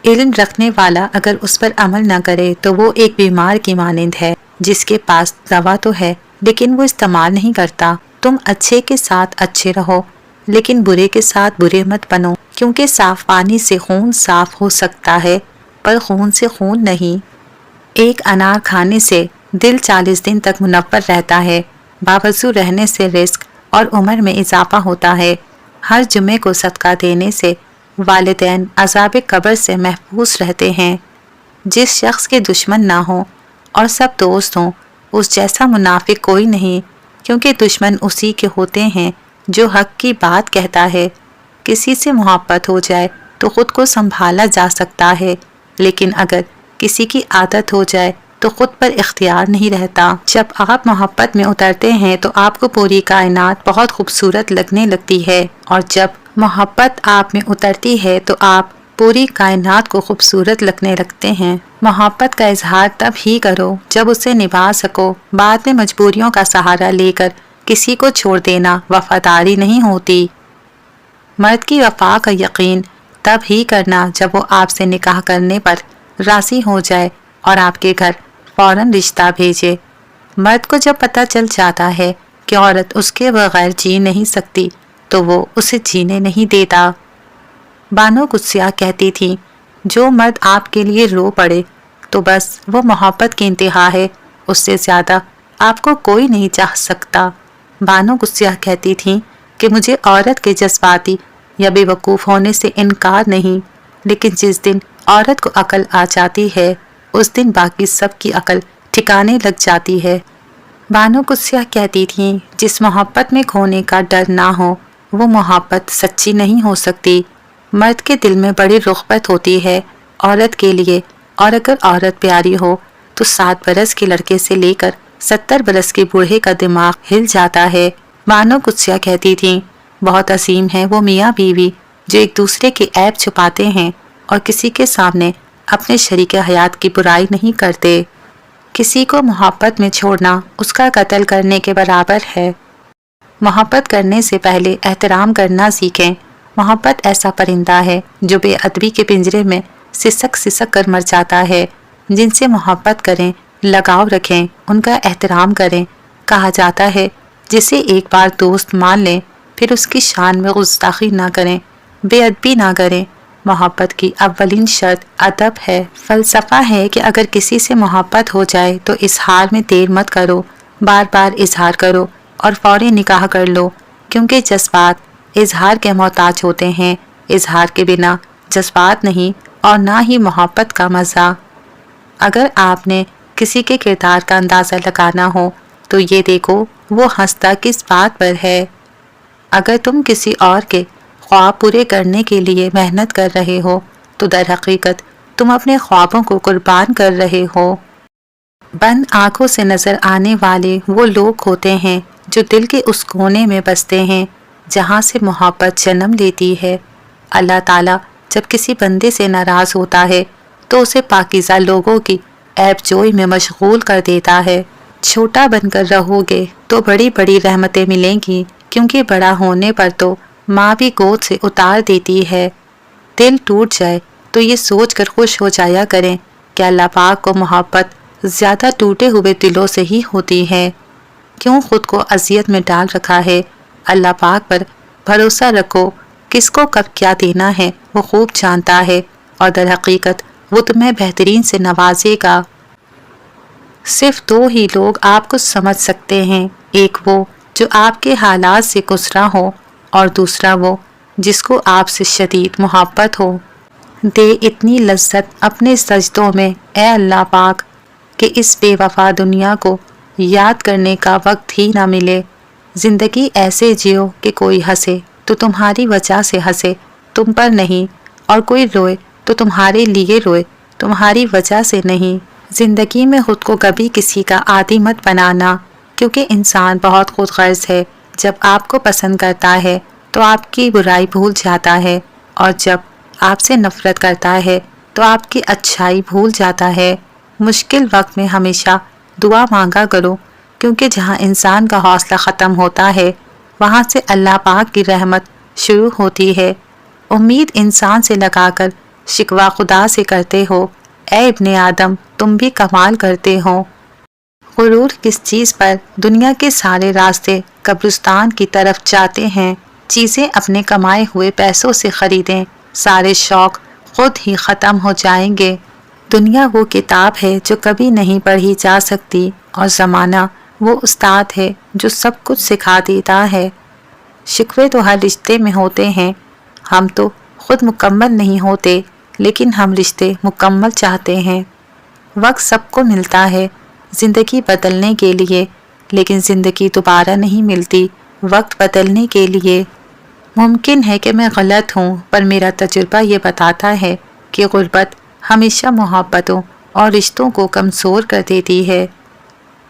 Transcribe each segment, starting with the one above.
علم رکھنے والا اگر اس پر عمل نہ کرے تو وہ ایک بیمار کی مانند ہے جس کے پاس دوا تو ہے لیکن وہ استعمال نہیں کرتا۔ تم اچھے کے ساتھ اچھے رہو لیکن برے کے ساتھ برے مت بنو، کیونکہ صاف پانی سے خون صاف ہو سکتا ہے پر خون سے خون نہیں۔ ایک انار کھانے سے دل 40 دن تک منور رہتا ہے، باوضو رہنے سے رزق اور عمر میں اضافہ ہوتا ہے۔ ہر جمعے کو صدقہ دینے سے والدین عذاب قبر سے محفوظ رہتے ہیں۔ جس شخص کے دشمن نہ ہوں اور سب دوست ہوں اس جیسا منافق کوئی نہیں، کیونکہ دشمن اسی کے ہوتے ہیں جو حق کی بات کہتا ہے۔ کسی سے محبت ہو جائے تو خود کو سنبھالا جا سکتا ہے، لیکن اگر کسی کی عادت ہو جائے تو خود پر اختیار نہیں رہتا۔ جب آپ محبت میں اترتے ہیں تو آپ کو پوری کائنات بہت خوبصورت لگنے لگتی ہے، اور جب محبت آپ میں اترتی ہے تو آپ پوری کائنات کو خوبصورت لگنے لگتے ہیں۔ محبت کا اظہار تب ہی کرو جب اسے نبھا سکو، بعد میں مجبوریوں کا سہارا لے کر کسی کو چھوڑ دینا وفاداری نہیں ہوتی۔ مرد کی وفا کا یقین تب ہی کرنا جب وہ آپ سے نکاح کرنے پر راضی ہو جائے اور آپ کے گھر فوراً رشتہ بھیجے۔ مرد کو جب پتہ چل جاتا ہے کہ عورت اس کے بغیر جی نہیں سکتی تو وہ اسے جینے نہیں دیتا۔ بانو قدسیہ کہتی تھی، جو مرد آپ کے لیے رو پڑے تو بس وہ محبت کی انتہا ہے، اس سے زیادہ آپ کو کوئی نہیں چاہ سکتا۔ بانو قدسیہ کہتی تھیں کہ مجھے عورت کے جذباتی یا بے وقوف ہونے سے انکار نہیں، لیکن جس دن عورت کو عقل آ جاتی ہے اس دن باقی سب کی عقل ٹھکانے لگ جاتی ہے۔ بانو قدسیہ کہتی تھیں، جس محبت میں کھونے کا ڈر نہ ہو وہ محبت سچی نہیں ہو سکتی۔ مرد کے دل میں بڑی رغبت ہوتی ہے عورت کے لیے، اور اگر عورت پیاری ہو تو 7 برس کے لڑکے سے لے کر 70 برس کے بوڑھے کا دماغ ہل جاتا ہے۔ بانو قدسیہ کہتی تھیں، بہت عظیم ہے وہ میاں بیوی جو ایک دوسرے کے عیب چھپاتے ہیں اور کسی کے سامنے اپنے شریک حیات کی برائی نہیں کرتے۔ کسی کو محبت میں چھوڑنا اس کا قتل کرنے کے برابر ہے۔ محبت کرنے سے پہلے احترام کرنا سیکھیں۔ محبت ایسا پرندہ ہے جو بے ادبی کے پنجرے میں سسک سسک کر مر جاتا ہے۔ جن سے محبت کریں، لگاؤ رکھیں، ان کا احترام کریں۔ کہا جاتا ہے جسے ایک بار دوست مان لیں پھر اس کی شان میں گستاخی نہ کریں، بے ادبی نہ کریں۔ محبت کی اولین شرط ادب ہے۔ فلسفہ ہے کہ اگر کسی سے محبت ہو جائے تو اظہار میں دیر مت کرو، بار بار اظہار کرو اور فوری نکاح کر لو، کیونکہ جذبات اظہار کے محتاج ہوتے ہیں۔ اظہار کے بنا جذبات نہیں اور نہ ہی محبت کا مزہ۔ اگر آپ نے کسی کے کردار کا اندازہ لگانا ہو تو یہ دیکھو وہ ہنستا کس بات پر ہے۔ اگر تم کسی اور کے خواب پورے کرنے کے لیے محنت کر رہے ہو تو در حقیقت تم اپنے خوابوں کو قربان کر رہے ہو۔ بند آنکھوں سے نظر آنے والے وہ لوگ ہوتے ہیں جو دل کے اس کونے میں بستے ہیں جہاں سے محبت جنم لیتی ہے۔ اللہ تعالیٰ جب کسی بندے سے ناراض ہوتا ہے تو اسے پاکیزہ لوگوں کی عیب جوئی میں مشغول کر دیتا ہے۔ چھوٹا بن کر رہو گے تو بڑی بڑی رحمتیں ملیں گی، کیونکہ بڑا ہونے پر تو ماں بھی گود سے اتار دیتی ہے۔ دل ٹوٹ جائے تو یہ سوچ کر خوش ہو جایا کریں کہ اللہ پاک کو محبت زیادہ ٹوٹے ہوئے دلوں سے ہی ہوتی ہے۔ کیوں خود کو اذیت میں ڈال رکھا ہے؟ اللہ پاک پر بھروسہ رکھو، کس کو کب کیا دینا ہے وہ خوب جانتا ہے، اور در حقیقت وہ تمہیں بہترین سے نوازے گا۔ صرف 2 ہی لوگ آپ کو سمجھ سکتے ہیں، ایک وہ جو آپ کے حالات سے گزرا ہو اور دوسرا وہ جس کو آپ سے شدید محبت ہو۔ دے اتنی لذت اپنے سجدوں میں اے اللہ پاک کہ اس بے وفا دنیا کو یاد کرنے کا وقت ہی نہ ملے۔ زندگی ایسے جیو کہ کوئی ہنسے تو تمہاری وجہ سے ہنسے، تم پر نہیں، اور کوئی روئے تو تمہارے لیے روئے، تمہاری وجہ سے نہیں۔ زندگی میں خود کو کبھی کسی کا عادی مت بنانا، کیونکہ انسان بہت خود غرض ہے۔ جب آپ کو پسند کرتا ہے تو آپ کی برائی بھول جاتا ہے، اور جب آپ سے نفرت کرتا ہے تو آپ کی اچھائی بھول جاتا ہے۔ مشکل وقت میں ہمیشہ دعا مانگا کرو، کیونکہ جہاں انسان کا حوصلہ ختم ہوتا ہے وہاں سے اللہ پاک کی رحمت شروع ہوتی ہے۔ امید انسان سے لگا کر شکوہ خدا سے کرتے ہو، اے ابن آدم تم بھی کمال کرتے ہو۔ غرور کس چیز پر؟ دنیا کے سارے راستے قبرستان کی طرف جاتے ہیں۔ چیزیں اپنے کمائے ہوئے پیسوں سے خریدیں، سارے شوق خود ہی ختم ہو جائیں گے۔ دنیا وہ کتاب ہے جو کبھی نہیں پڑھی جا سکتی، اور زمانہ وہ استاد ہے جو سب کچھ سکھا دیتا ہے۔ شکوے تو ہر رشتے میں ہوتے ہیں، ہم تو خود مکمل نہیں ہوتے لیکن ہم رشتے مکمل چاہتے ہیں۔ وقت سب کو ملتا ہے زندگی بدلنے کے لیے، لیکن زندگی دوبارہ نہیں ملتی وقت بدلنے کے لیے۔ ممکن ہے کہ میں غلط ہوں، پر میرا تجربہ یہ بتاتا ہے کہ غربت ہمیشہ محبتوں اور رشتوں کو کمزور کر دیتی ہے۔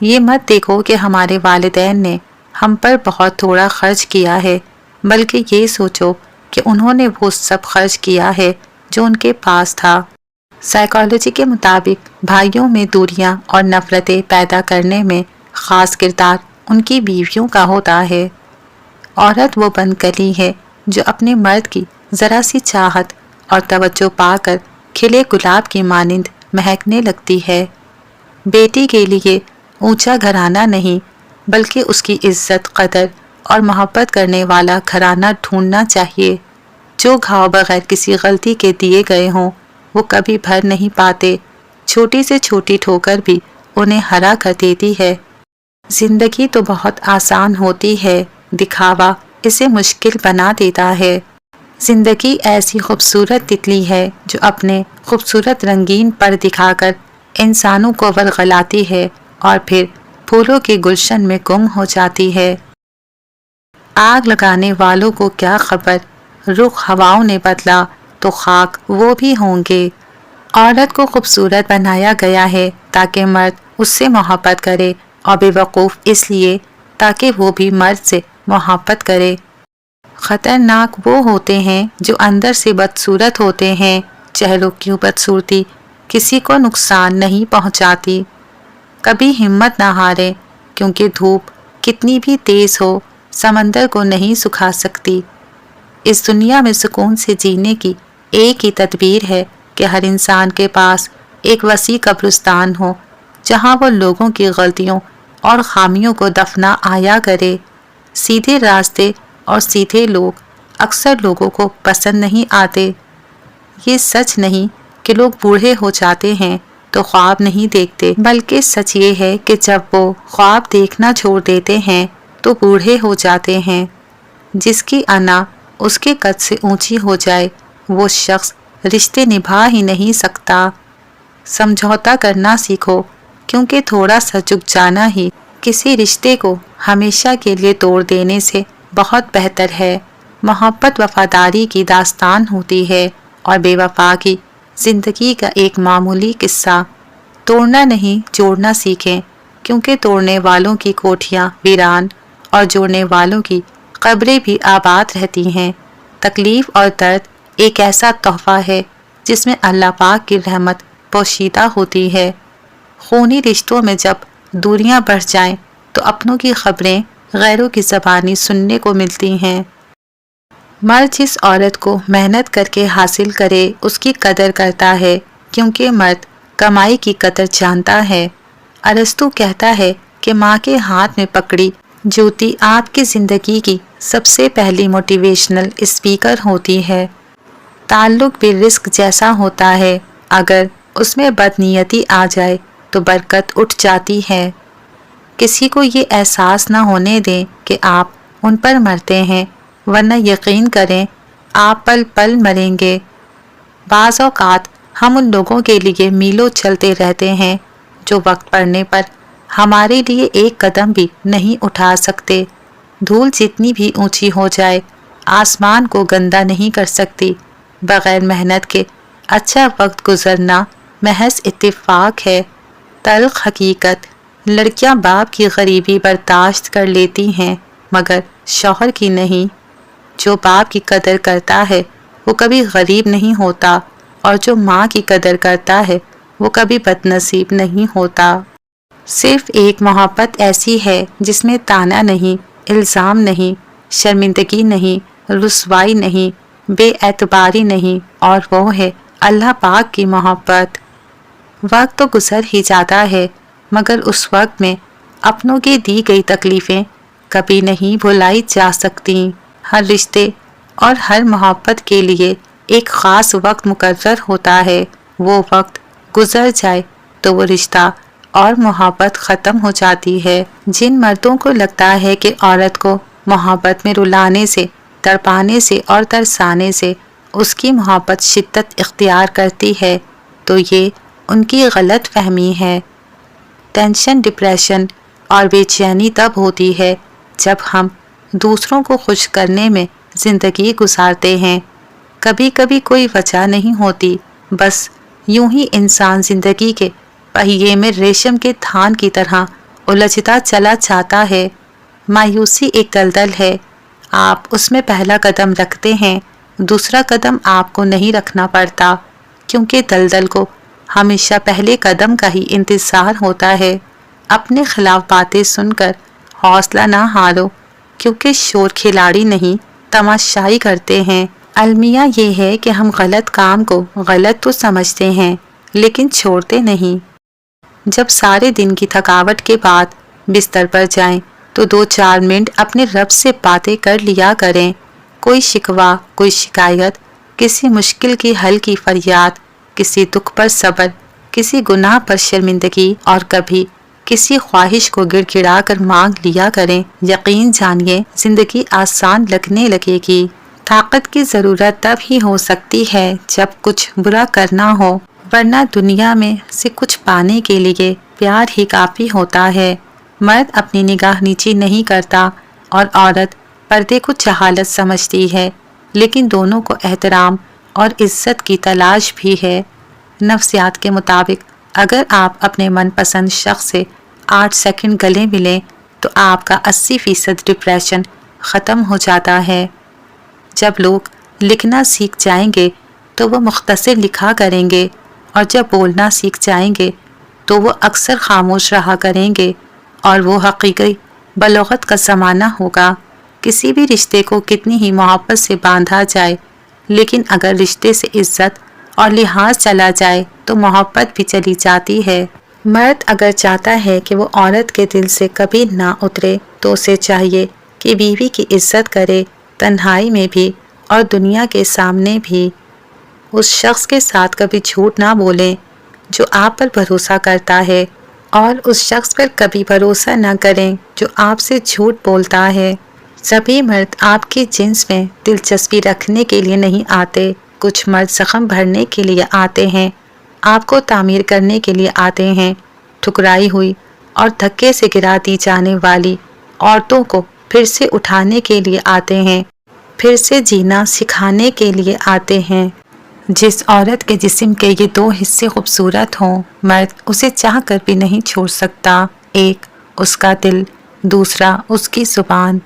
یہ مت دیکھو کہ ہمارے والدین نے ہم پر بہت تھوڑا خرچ کیا ہے، بلکہ یہ سوچو کہ انہوں نے وہ سب خرچ کیا ہے جو ان کے پاس تھا۔ سائیکالوجی کے مطابق بھائیوں میں دوریاں اور نفرتیں پیدا کرنے میں خاص کردار ان کی بیویوں کا ہوتا ہے۔ عورت وہ بند کلی ہے جو اپنے مرد کی ذرا سی چاہت اور توجہ پا کر کھلے گلاب کی مانند مہکنے لگتی ہے۔ بیٹی کے لیے اونچا گھرانہ نہیں، بلکہ اس کی عزت، قدر اور محبت کرنے والا گھرانہ ڈھونڈنا چاہیے۔ جو گھاؤ بغیر کسی غلطی کے دیے گئے ہوں وہ کبھی بھر نہیں پاتے، چھوٹی سے چھوٹی ٹھوکر بھی انہیں ہرا کر دیتی ہے۔ زندگی تو بہت آسان ہوتی ہے، دکھاوا اسے مشکل بنا دیتا ہے۔ زندگی ایسی خوبصورت تتلی ہے جو اپنے خوبصورت رنگین پر دکھا کر انسانوں کو ورغلاتی ہے اور پھر پھولوں کے گلشن میں گم ہو جاتی ہے۔ آگ لگانے والوں کو کیا خبر، رخ ہواؤں نے بدلا تو خاک وہ بھی ہوں گے۔ عورت کو خوبصورت بنایا گیا ہے تاکہ مرد اس سے محبت کرے، اور بے وقوف اس لیے تاکہ وہ بھی مرد سے محبت کرے۔ خطرناک وہ ہوتے ہیں جو اندر سے بدصورت ہوتے ہیں۔ چہروں کی بدصورتی کسی کو نقصان نہیں پہنچاتی۔ کبھی ہمت نہ ہارے، کیونکہ دھوپ کتنی بھی تیز ہو سمندر کو نہیں سکھا سکتی۔ اس دنیا میں سکون سے جینے کی ایک ہی تدبیر ہے کہ ہر انسان کے پاس ایک وسیع قبرستان ہو جہاں وہ لوگوں کی غلطیوں اور خامیوں کو دفنا آیا کرے۔ سیدھے راستے اور سیدھے لوگ اکثر لوگوں کو پسند نہیں آتے۔ یہ سچ نہیں کہ لوگ بوڑھے ہو جاتے ہیں تو خواب نہیں دیکھتے، بلکہ سچ یہ ہے کہ جب وہ خواب دیکھنا چھوڑ دیتے ہیں تو بوڑھے ہو جاتے ہیں۔ جس کی انا اس کے قد سے اونچی ہو جائے وہ شخص رشتے نبھا ہی نہیں سکتا۔ سمجھوتا کرنا سیکھو، کیونکہ تھوڑا سا جھک جانا ہی کسی رشتے کو ہمیشہ کے لیے توڑ دینے سے بہت بہتر ہے۔ محبت وفاداری کی داستان ہوتی ہے، اور بے وفا کی زندگی کا ایک معمولی قصہ۔ توڑنا نہیں جوڑنا سیکھیں، کیونکہ توڑنے والوں کی کوٹھیاں ویران اور جوڑنے والوں کی قبریں بھی آباد رہتی ہیں۔ تکلیف اور درد ایک ایسا تحفہ ہے جس میں اللہ پاک کی رحمت پوشیدہ ہوتی ہے۔ خونی رشتوں میں جب دوریاں بڑھ جائیں تو اپنوں کی خبریں غیروں کی زبانی سننے کو ملتی ہیں۔ مرد جس عورت کو محنت کر کے حاصل کرے اس کی قدر کرتا ہے، کیونکہ مرد کمائی کی قدر جانتا ہے۔ ارسطو کہتا ہے کہ ماں کے ہاتھ میں پکڑی جوتی آپ کی زندگی کی سب سے پہلی موٹیویشنل اسپیکر ہوتی ہے۔ تعلق بھی رزق جیسا ہوتا ہے، اگر اس میں بدنیتی آ جائے تو برکت اٹھ جاتی ہے۔ کسی کو یہ احساس نہ ہونے دیں کہ آپ ان پر مرتے ہیں، ورنہ یقین کریں آپ پل پل مریں گے۔ بعض اوقات ہم ان لوگوں کے لیے میلوں چلتے رہتے ہیں جو وقت پڑنے پر ہمارے لیے ایک قدم بھی نہیں اٹھا سکتے۔ دھول جتنی بھی اونچی ہو جائے آسمان کو گندا نہیں کر سکتی۔ بغیر محنت کے اچھا وقت گزرنا محض اتفاق ہے۔ تلخ حقیقت، لڑکیاں باپ کی غریبی برداشت کر لیتی ہیں مگر شوہر کی نہیں۔ جو باپ کی قدر کرتا ہے وہ کبھی غریب نہیں ہوتا، اور جو ماں کی قدر کرتا ہے وہ کبھی بدنصیب نہیں ہوتا۔ صرف ایک محبت ایسی ہے جس میں طعنہ نہیں، الزام نہیں، شرمندگی نہیں، رسوائی نہیں، بے اعتباری نہیں، اور وہ ہے اللہ پاک کی محبت۔ وقت تو گزر ہی جاتا ہے مگر اس وقت میں اپنوں کی دی گئی تکلیفیں کبھی نہیں بھلائی جا سکتی۔ ہر رشتے اور ہر محبت کے لیے ایک خاص وقت مقرر ہوتا ہے۔ وہ وقت گزر جائے تو وہ رشتہ اور محبت ختم ہو جاتی ہے۔ جن مردوں کو لگتا ہے کہ عورت کو محبت میں رلانے سے، تڑپانے سے اور ترسانے سے اس کی محبت شدت اختیار کرتی ہے تو یہ ان کی غلط فہمی ہے۔ ٹینشن، ڈپریشن اور بے چینی تب ہوتی ہے جب ہم دوسروں کو خوش کرنے میں زندگی گزارتے ہیں۔ کبھی کبھی کوئی وجہ نہیں ہوتی، بس یوں ہی انسان زندگی کے پہیے میں ریشم کے تھان کی طرح الجھتا چلا جاتا ہے۔ مایوسی ایک دلدل ہے، آپ اس میں پہلا قدم رکھتے ہیں، دوسرا قدم آپ کو نہیں رکھنا پڑتا، کیونکہ دلدل کو ہمیشہ پہلے قدم کا ہی انتظار ہوتا ہے۔ اپنے خلاف باتیں سن کر حوصلہ نہ ہارو، کیونکہ شور کھلاڑی نہیں تماشائی کرتے ہیں۔ المیہ یہ ہے کہ ہم غلط کام کو غلط تو سمجھتے ہیں لیکن چھوڑتے نہیں۔ جب سارے دن کی تھکاوٹ کے بعد بستر پر جائیں تو 2-4 منٹ اپنے رب سے باتیں کر لیا کریں۔ کوئی شکوہ، کوئی شکایت، کسی مشکل کی حل کی فریاد، کسی دکھ پر صبر، کسی گناہ پر شرمندگی اور کبھی کسی خواہش کو گڑ گڑا کر مانگ لیا کریں۔ یقین جانیے زندگی آسان لگنے لگے گی۔ طاقت کی ضرورت تب ہی ہو سکتی ہے جب کچھ برا کرنا ہو، ورنہ دنیا میں سے کچھ پانے کے لیے پیار ہی کافی ہوتا ہے۔ مرد اپنی نگاہ نیچی نہیں کرتا اور عورت پردے کو جہالت سمجھتی ہے، لیکن دونوں کو احترام اور عزت کی تلاش بھی ہے۔ نفسیات کے مطابق اگر آپ اپنے من پسند شخص سے 8 سیکنڈ گلے ملیں تو آپ کا 80% ڈپریشن ختم ہو جاتا ہے۔ جب لوگ لکھنا سیکھ جائیں گے تو وہ مختصر لکھا کریں گے، اور جب بولنا سیکھ جائیں گے تو وہ اکثر خاموش رہا کریں گے، اور وہ حقیقی بلوغت کا زمانہ ہوگا۔ کسی بھی رشتے کو کتنی ہی محبت سے باندھا جائے، لیکن اگر رشتے سے عزت اور لحاظ چلا جائے تو محبت بھی چلی جاتی ہے۔ مرد اگر چاہتا ہے کہ وہ عورت کے دل سے کبھی نہ اترے تو اسے چاہیے کہ بیوی کی عزت کرے، تنہائی میں بھی اور دنیا کے سامنے بھی۔ اس شخص کے ساتھ کبھی جھوٹ نہ بولیں جو آپ پر بھروسہ کرتا ہے، اور اس شخص پر کبھی بھروسہ نہ کریں جو آپ سے جھوٹ بولتا ہے۔ سبھی مرد آپ کی جنس میں دلچسپی رکھنے کے لیے نہیں آتے۔ کچھ مرد زخم بھرنے کے لیے آتے ہیں، آپ کو تعمیر کرنے کے لیے آتے ہیں۔ ٹھکرائی ہوئی اور دھکے سے گرا دی جانے والی عورتوں کو پھر سے اٹھانے کے لیے آتے ہیں، پھر سے جینا سکھانے کے لیے آتے ہیں۔ جس عورت کے جسم کے یہ 2 حصے خوبصورت ہوں، مرد اسے چاہ کر بھی نہیں چھوڑ سکتا۔ ایک اس کا دل، دوسرا اس کی زبان۔